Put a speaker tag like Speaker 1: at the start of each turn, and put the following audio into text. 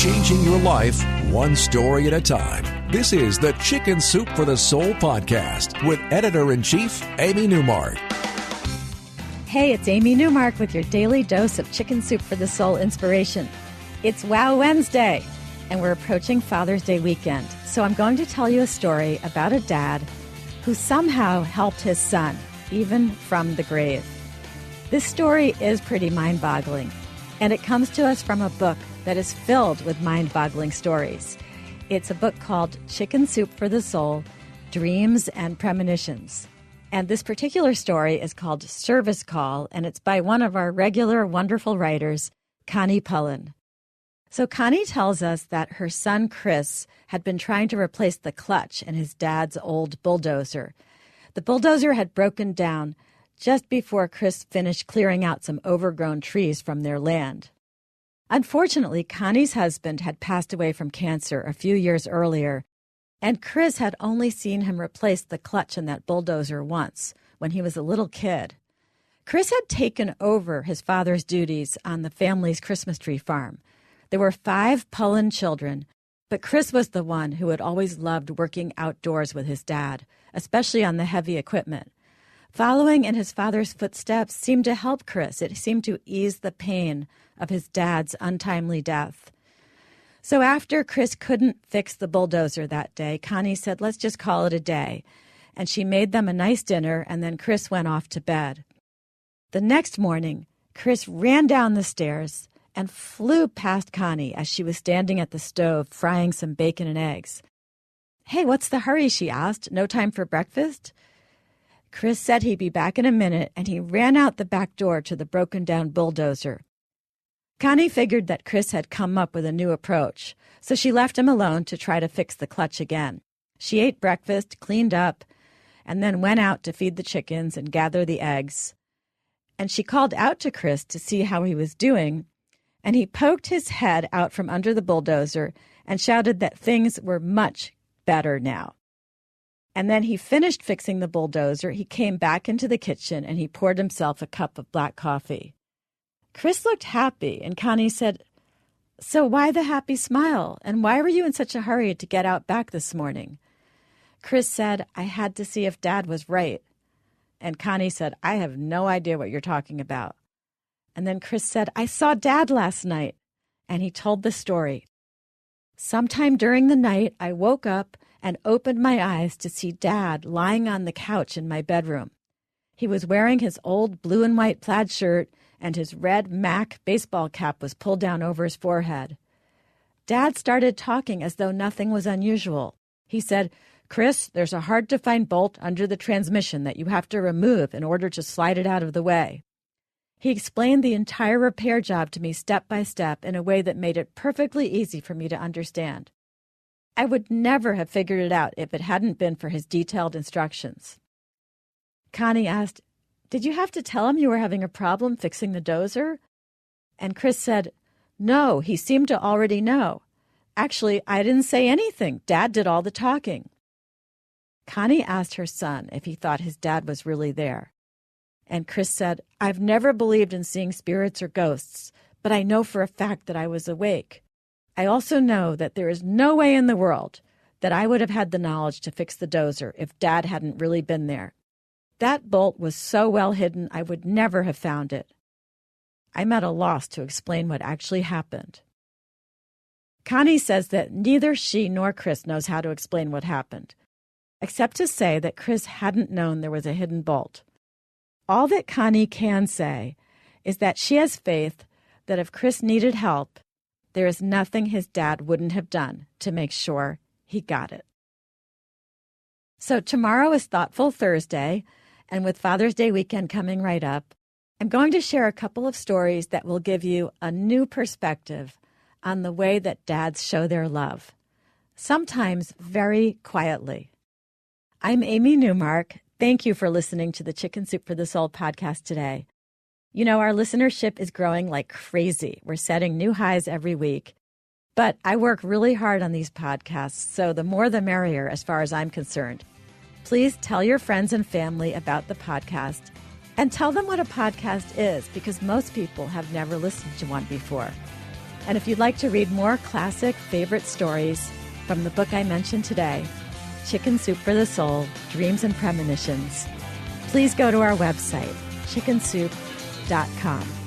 Speaker 1: changing your life one story at a time. This is the Chicken Soup for the Soul podcast with Editor-in-Chief Amy Newmark.
Speaker 2: Hey, it's Amy Newmark with your daily dose of Chicken Soup for the Soul inspiration. It's Wow Wednesday, and we're approaching Father's Day weekend. So I'm going to tell you a story about a dad who somehow helped his son, even from the grave. This story is pretty mind-boggling, and it comes to us from a book that is filled with mind-boggling stories. It's a book called Chicken Soup for the Soul, Dreams and Premonitions. And this particular story is called Service Call, and it's by one of our regular wonderful writers, Connie Pullen. So Connie tells us that her son Chris had been trying to replace the clutch in his dad's old bulldozer. The bulldozer had broken down just before Chris finished clearing out some overgrown trees from their land. Unfortunately, Connie's husband had passed away from cancer a few years earlier, and Chris had only seen him replace the clutch in that bulldozer once, when he was a little kid. Chris had taken over his father's duties on the family's Christmas tree farm. There were 5 Pullen children, but Chris was the one who had always loved working outdoors with his dad, especially on the heavy equipment. Following in his father's footsteps seemed to help Chris. It seemed to ease the pain of his dad's untimely death. So after Chris couldn't fix the bulldozer that day, Connie said, let's just call it a day. And she made them a nice dinner, and then Chris went off to bed. The next morning, Chris ran down the stairs and flew past Connie as she was standing at the stove frying some bacon and eggs. Hey, what's the hurry? She asked. No time for breakfast? Chris said he'd be back in a minute, and he ran out the back door to the broken-down bulldozer. Connie figured that Chris had come up with a new approach, so she left him alone to try to fix the clutch again. She ate breakfast, cleaned up, and then went out to feed the chickens and gather the eggs. And she called out to Chris to see how he was doing, and he poked his head out from under the bulldozer and shouted that things were much better now. And then he finished fixing the bulldozer. He came back into the kitchen, and he poured himself a cup of black coffee. Chris looked happy, and Connie said, so why the happy smile? And why were you in such a hurry to get out back this morning? Chris said, I had to see if Dad was right. And Connie said, I have no idea what you're talking about. And then Chris said, I saw Dad last night. And he told the story. Sometime during the night, I woke up and opened my eyes to see Dad lying on the couch in my bedroom. He was wearing his old blue and white plaid shirt, and his red Mac baseball cap was pulled down over his forehead. Dad started talking as though nothing was unusual. He said, Chris, there's a hard-to-find bolt under the transmission that you have to remove in order to slide it out of the way. He explained the entire repair job to me step by step in a way that made it perfectly easy for me to understand. I would never have figured it out if it hadn't been for his detailed instructions. Connie asked, did you have to tell him you were having a problem fixing the dozer? And Chris said, no, he seemed to already know. Actually, I didn't say anything. Dad did all the talking. Connie asked her son if he thought his dad was really there. And Chris said, I've never believed in seeing spirits or ghosts, but I know for a fact that I was awake. I also know that there is no way in the world that I would have had the knowledge to fix the dozer if Dad hadn't really been there. That bolt was so well hidden, I would never have found it. I'm at a loss to explain what actually happened. Connie says that neither she nor Chris knows how to explain what happened, except to say that Chris hadn't known there was a hidden bolt. All that Connie can say is that she has faith that if Chris needed help, there is nothing his dad wouldn't have done to make sure he got it. So tomorrow is Thoughtful Thursday, and with Father's Day weekend coming right up, I'm going to share a couple of stories that will give you a new perspective on the way that dads show their love, sometimes very quietly. I'm Amy Newmark. Thank you for listening to the Chicken Soup for the Soul podcast today. You know, our listenership is growing like crazy. We're setting new highs every week. But I work really hard on these podcasts, so the more the merrier as far as I'm concerned. Please tell your friends and family about the podcast and tell them what a podcast is, because most people have never listened to one before. And if you'd like to read more classic favorite stories from the book I mentioned today, Chicken Soup for the Soul, Dreams and Premonitions, please go to our website, chickensoup.com.